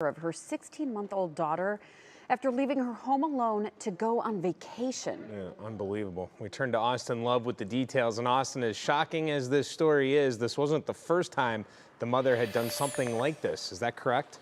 Of her 16-month-old daughter after leaving her home alone to go on vacation. Yeah, unbelievable. We turn to Austin Love with the details. And Austin, as shocking as this story is, this wasn't the first time the mother had done something like this. Is that correct?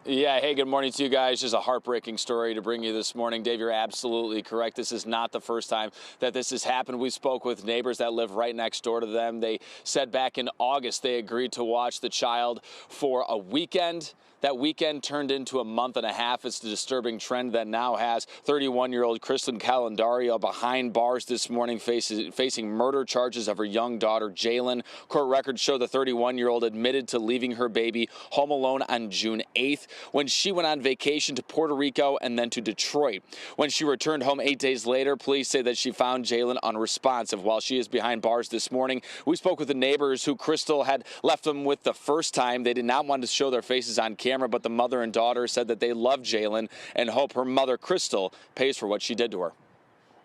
Yeah, hey, good morning to you guys. Just a heartbreaking story to bring you this morning. Dave, you're absolutely correct. This is not the first time that this has happened. We spoke with neighbors that live right next door to them. They said back in August they agreed to watch the child for a weekend. That weekend turned into a month and a half. It's the disturbing trend that now has 31-year-old Kristen Calendario behind bars this morning, facing murder charges of her young daughter, Jalen. Court records show the 31-year-old admitted to leaving her baby home alone on June 8th when she went on vacation to Puerto Rico and then to Detroit. When she returned home 8 days later, police say that she found Jalen unresponsive while she is behind bars this morning. We spoke with the neighbors who Crystal had left them with the first time. They did not want to show their faces on camera, but the mother and daughter said that they love Jalen and hope her mother, Crystal, pays for what she did to her.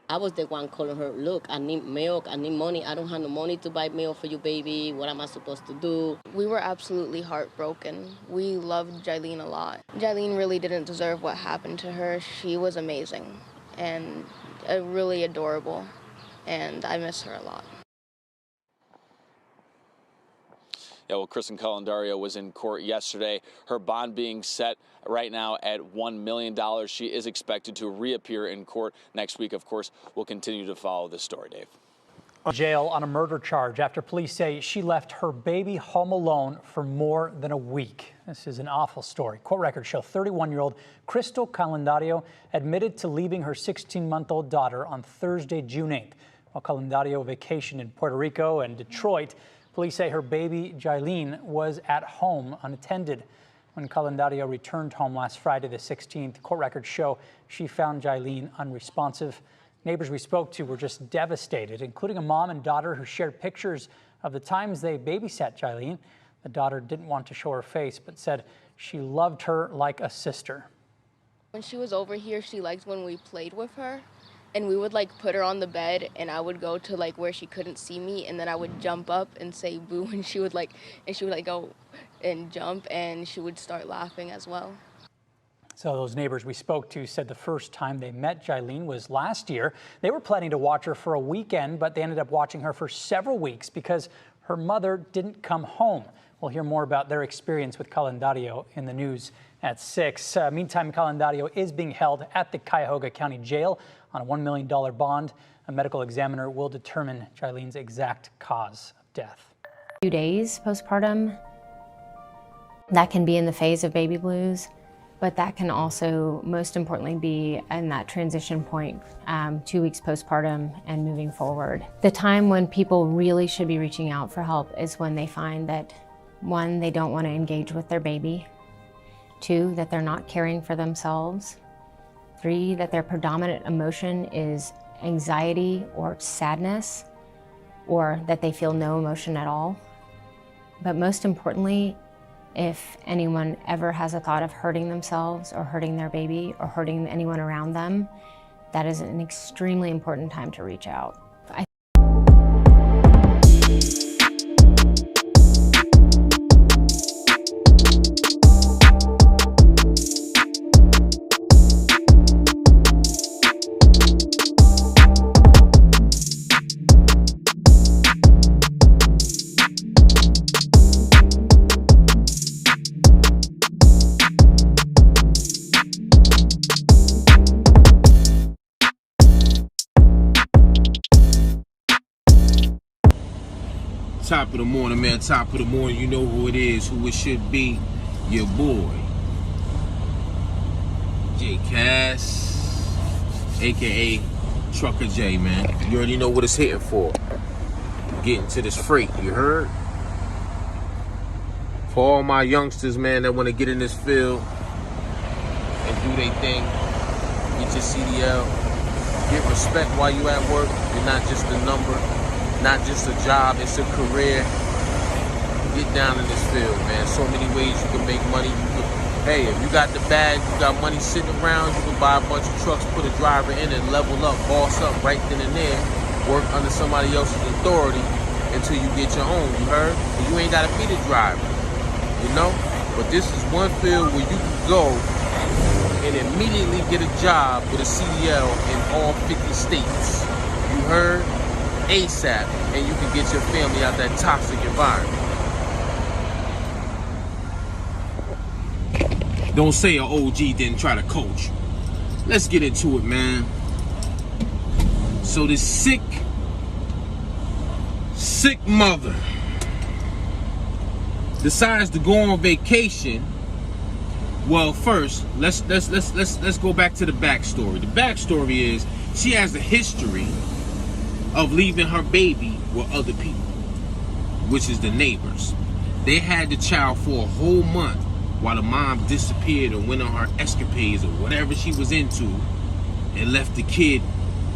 I was the one calling her, look, I need milk, I need money. I don't have no money to buy milk for you, baby. What am I supposed to do? We were absolutely heartbroken. We loved Jailene a lot. Jailene really didn't deserve what happened to her. She was amazing and really adorable, and I miss her a lot. Yeah, well, Kristen Calendario was in court yesterday. Her bond being set right now at $1 million. She is expected to reappear in court next week. Of course, we'll continue to follow this story, Dave. Jail on a murder charge after police say she left her baby home alone for more than a week. This is an awful story. Court records show 31-year-old Crystal Calendario admitted to leaving her 16-month-old daughter on Thursday, June 8th. While Calendario vacationed in Puerto Rico and Detroit, police say her baby, Jailene, was at home unattended. When Calendario returned home last Friday, the 16th, court records show she found Jailene unresponsive. Neighbors we spoke to were just devastated, including a mom and daughter who shared pictures of the times they babysat Jailene. The daughter didn't want to show her face, but said she loved her like a sister. When she was over here, she liked when we played with her. And we would put her on the bed, and I would go to where she couldn't see me, and then I would jump up and say boo, and she would go and jump, and she would start laughing as well. So those neighbors we spoke to said the first time they met Jailene was last year. They were planning to watch her for a weekend, but they ended up watching her for several weeks because her mother didn't come home. We'll hear more about their experience with Calendario in the news at 6. Meantime, Calendario is being held at the Cuyahoga County Jail on a $1 million bond. A medical examiner will determine Jailene's exact cause of death. Few days postpartum, that can be in the phase of baby blues, but that can also most importantly be in that transition point, 2 weeks postpartum and moving forward. The time when people really should be reaching out for help is when they find that, 1, they don't want to engage with their baby, 2, that they're not caring for themselves, 3, that their predominant emotion is anxiety or sadness, or that they feel no emotion at all. But most importantly, if anyone ever has a thought of hurting themselves or hurting their baby or hurting anyone around them, that is an extremely important time to reach out. Top of the morning, man. Top of the morning. You know who it is, who it should be. Your boy, J Cass, aka Trucker J, man. You already know what it's hitting for. Getting to this freight, you heard? For all my youngsters, man, that want to get in this field and do their thing, get your CDL, get respect while you at work. You're not just a number. Not just a job, it's a career. Get down in this field, man. So many ways you can make money. Hey, if you got the bag, you got money sitting around, you can buy a bunch of trucks, put a driver in and level up, boss up right then and there. Work under somebody else's authority until you get your own, you heard? And you ain't gotta be the driver, you know? But this is one field where you can go and immediately get a job with a CDL in all 50 states. You heard? ASAP, and you can get your family out that toxic environment. Don't say an OG didn't try to coach. Let's get into it, man. So this sick mother decides to go on vacation. Well, first, let's go back to the backstory. The backstory is she has a history of leaving her baby with other people, which is the neighbors. They had the child for a whole month while the mom disappeared or went on her escapades or whatever she was into, and left the kid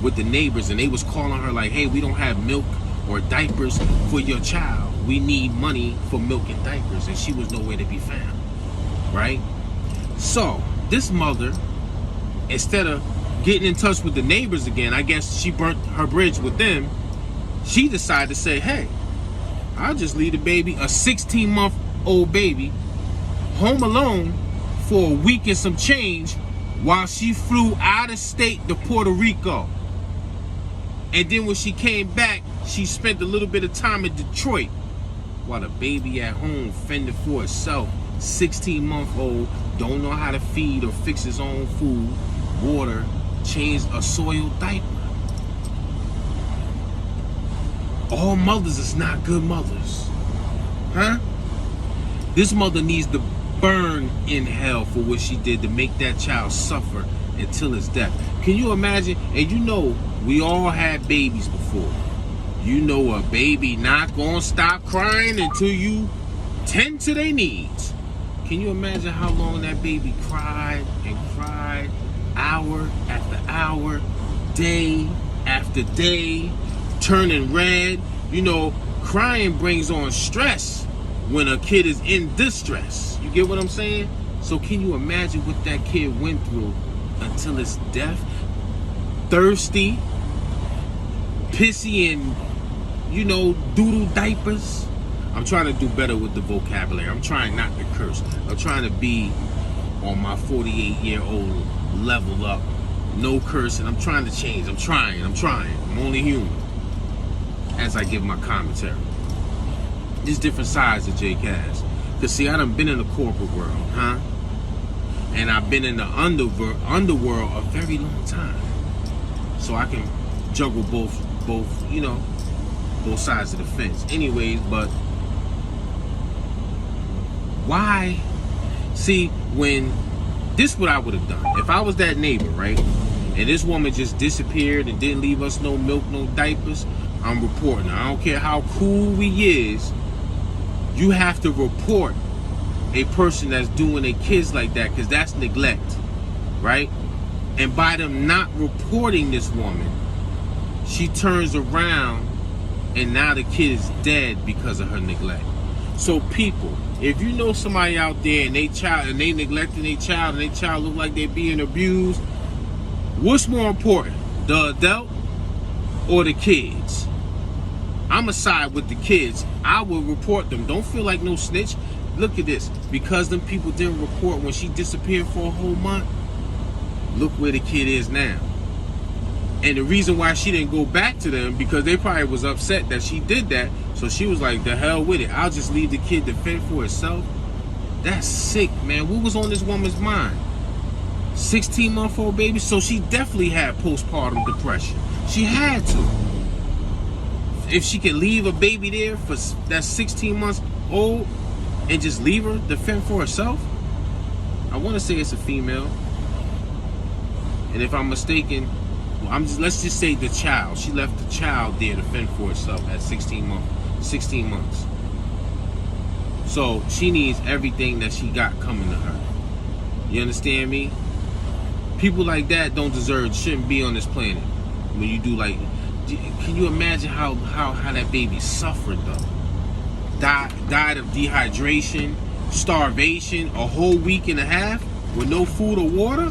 with the neighbors, and they was calling her like, hey, we don't have milk or diapers for your child. We need money for milk and diapers, and she was nowhere to be found, right? So this mother, instead of getting in touch with the neighbors again, I guess she burnt her bridge with them, she decided to say, hey, I'll just leave the baby, a 16-month-old baby, home alone for a week and some change while she flew out of state to Puerto Rico. And then when she came back, she spent a little bit of time in Detroit while the baby at home fended for itself. 16-month-old, don't know how to feed or fix his own food, water, change a soiled diaper. All mothers is not good mothers. Huh? This mother needs to burn in hell for what she did to make that child suffer until his death. Can you imagine? And you know, we all had babies before. You know a baby not gonna stop crying until you tend to their needs. Can you imagine how long that baby cried and cried, hour after hour, day after day, turning red? You know, crying brings on stress when a kid is in distress. You get what I'm saying? So can you imagine what that kid went through until his death? Thirsty, pissy, and, you know, doodle diapers. I'm trying to do better with the vocabulary. I'm trying not to curse. I'm trying to be on my 48-year-old level up. No cursing. I'm trying to change. I'm trying. I'm only human. As I give my commentary. There's different sides of Jake has. Because see, I done been in the corporate world, huh? And I've been in the underworld a very long time. So I can juggle both, you know, both sides of the fence. Anyways, but why? See, when this what I would have done. If I was that neighbor, right? And this woman just disappeared and didn't leave us no milk, no diapers, I'm reporting. I don't care how cool we is, you have to report a person that's doing their kids like that, because that's neglect, right? And by them not reporting this woman, she turns around and now the kid is dead because of her neglect. So people, if you know somebody out there and they neglecting their child and their child look like they're being abused, what's more important, the adult or the kids? I'ma side with the kids. I will report them. Don't feel like no snitch. Look at this. Because them people didn't report when she disappeared for a whole month, look where the kid is now. And the reason why she didn't go back to them, because they probably was upset that she did that. So she was like, the hell with it. I'll just leave the kid to fend for itself. That's sick, man. What was on this woman's mind? 16-month-old baby? So she definitely had postpartum depression. She had to. If she could leave a baby there for that's 16 months old and just leave her to fend for herself, I want to say it's a female. And if I'm mistaken, well, let's just say the child. She left the child there to fend for herself at 16 months. So she needs everything that she got coming to her. You understand me? People like that don't deserve, shouldn't be on this planet. When you do like, can you imagine how that baby suffered though? Died of dehydration, starvation, a whole week and a half with no food or water?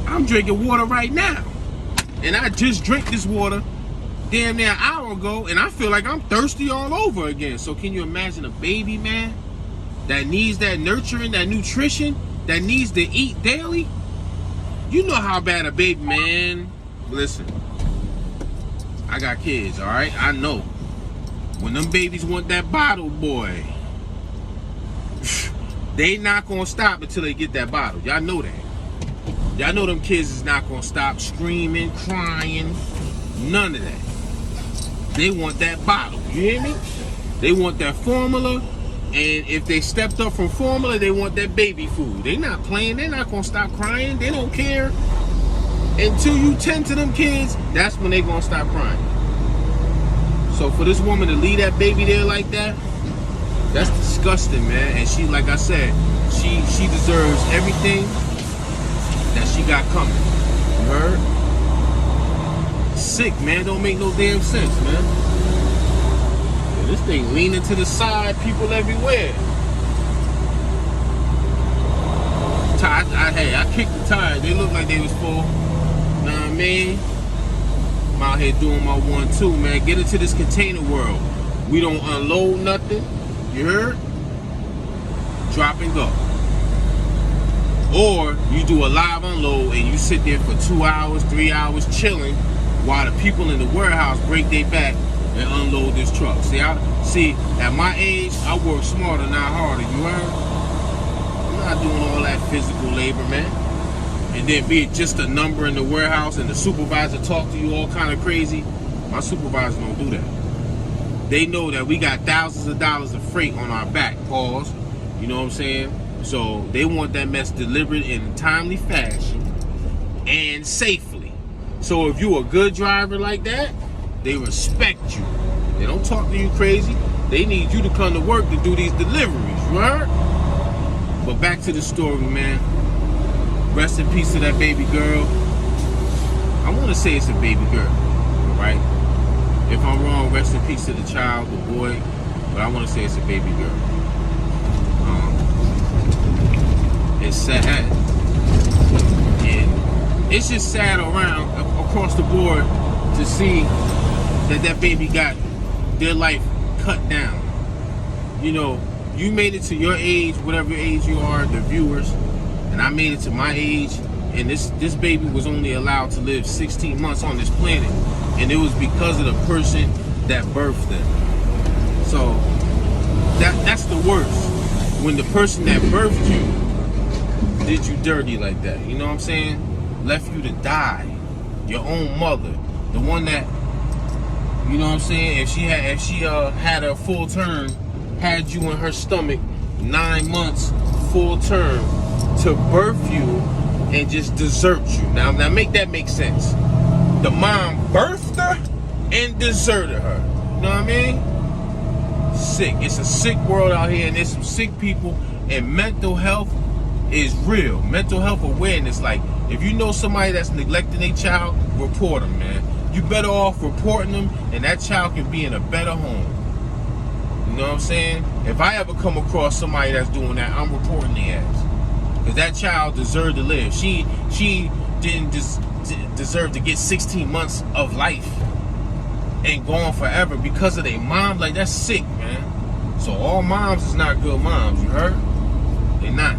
I'm drinking water right now. And I just drank this water damn near an hour ago, and I feel like I'm thirsty all over again. So can you imagine a baby, man, that needs that nurturing, that nutrition, that needs to eat daily? You know how bad a baby, man. Listen, I got kids, all right? I know. When them babies want that bottle, boy, they not gonna stop until they get that bottle. Y'all know that. Y'all know them kids is not gonna stop screaming, crying, none of that. They want that bottle, you hear me? They want that formula, and if they stepped up from formula, they want that baby food. They not playing, they're not gonna stop crying, they don't care. Until you tend to them kids, that's when they gonna stop crying. So for this woman to leave that baby there like that, that's disgusting, man. And she, like I said, she deserves everything that she got coming. You heard? Sick, man. Don't make no damn sense, man. Yeah, this thing leaning to the side, people everywhere. Hey, I kicked the tires. They look like they was full. Know what I mean? I'm out here doing my 1-2, man. Get into this container world. We don't unload nothing. You heard? Drop and go. Or you do a live unload and you sit there for 2 hours, 3 hours chilling while the people in the warehouse break their back and unload this truck. See, at my age, I work smarter, not harder. You heard? I'm not doing all that physical labor, man. And then be it just a number in the warehouse and the supervisor talk to you all kind of crazy. My supervisor don't do that. They know that we got thousands of dollars of freight on our back, pause. You know what I'm saying? So they want that mess delivered in a timely fashion and safely. So if you a good driver like that, they respect you. They don't talk to you crazy. They need you to come to work to do these deliveries, right? But back to the story, man. Rest in peace to that baby girl. I want to say it's a baby girl, right? If I'm wrong, rest in peace to the child, the boy. But I want to say it's a baby girl. It's sad. And it's just sad around, across the board, to see that baby got their life cut down. You know, you made it to your age, whatever age you are, the viewers, and I made it to my age, and this baby was only allowed to live 16 months on this planet, and it was because of the person that birthed them. So that's the worst, when the person that birthed you did you dirty like that. You know what I'm saying? Left you to die. Your own mother, the one that, you know what I'm saying, if she had a full term, had you in her stomach 9 months full term to birth you and just desert you. Now make that make sense. The mom birthed her and deserted her. You know what I mean? Sick. It's a sick world out here, and there's some sick people, and mental health is real. Mental health awareness. Like, if you know somebody that's neglecting their child, report them, man. You better off reporting them, and that child can be in a better home. You know what I'm saying? If I ever come across somebody that's doing that, I'm reporting their ass. Because that child deserved to live. She didn't deserve to get 16 months of life and go on forever because of their mom. Like, that's sick, man. So all moms is not good moms, you heard? They're not.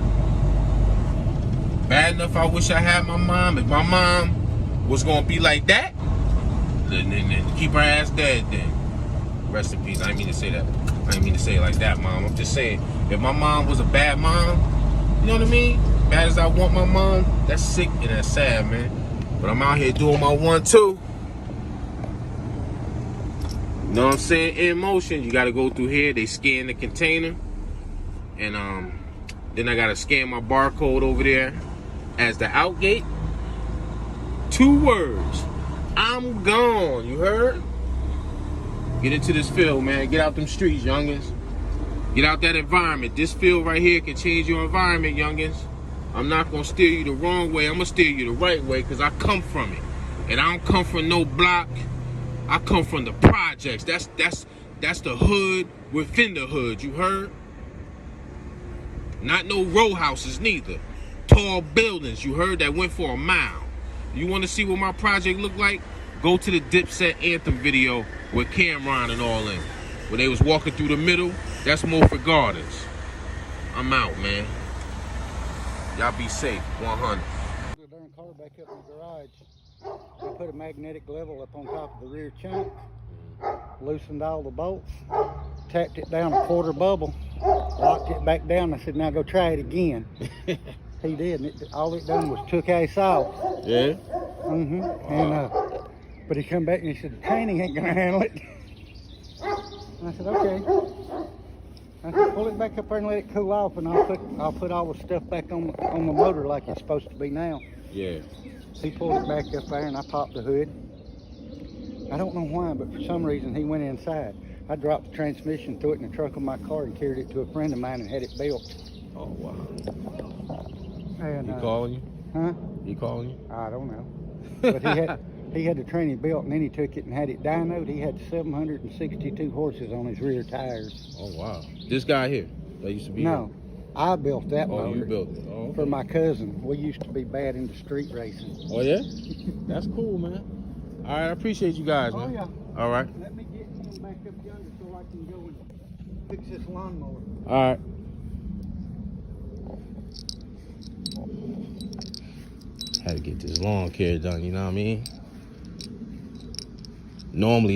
Bad enough I wish I had my mom. If my mom was gonna be like that, then keep her ass dead then. Rest in peace. I didn't mean to say that. I didn't mean to say it like that, Mom. I'm just saying, if my mom was a bad mom, you know what I mean? Bad as I want my mom, that's sick and that's sad, man. But I'm out here doing my 1-2. You know what I'm saying? In motion, you gotta go through here. They scan the container. And then I gotta scan my barcode over there as the out gate. 2 words. I'm gone. You heard? Get into this field, man. Get out them streets, youngins. Get out that environment. This field right here can change your environment, youngins. I'm not gonna steer you the wrong way. I'm gonna steer you the right way, because I come from it. And I don't come from no block. I come from the projects. That's the hood within the hood. You heard? Not no row houses neither. Tall buildings, you heard, that went for a mile. You want to see what my project look like? Go to the Dipset Anthem video with Cameron and all in. When they was walking through the middle, that's Mulford Gardens. I'm out, man. Y'all be safe, 100. The darn car back up in the garage. I put a magnetic level up on top of the rear chunk, loosened all the bolts, tapped it down a quarter bubble, locked it back down. I said, now go try it again. He did, and all it done was took ace off. Yeah? And but he come back and he said, the training ain't gonna handle it. I said, okay. I said, pull it back up there and let it cool off, and I'll put all the stuff back on the motor like it's supposed to be now. Yeah. He pulled it back up there, and I popped the hood. I don't know why, but for some reason he went inside. I dropped the transmission, threw it in the trunk of my car, and carried it to a friend of mine and had it built. Oh, wow. And, He calling you? Huh? He calling you? I don't know. But he had the training built, and then he took it and had it dynoed. He had 762 horses on his rear tires. Oh, wow. This guy here that used to be No, I built that motor. Oh, you built it. Oh, okay. For my cousin. We used to be bad into street racing. Oh, yeah? That's cool, man. All right, I appreciate you guys, man. Oh, yeah. All right. Let me get him back up yonder so I can go and fix this lawnmower. All right. Had to get this lawn care done, you know what I mean? Normally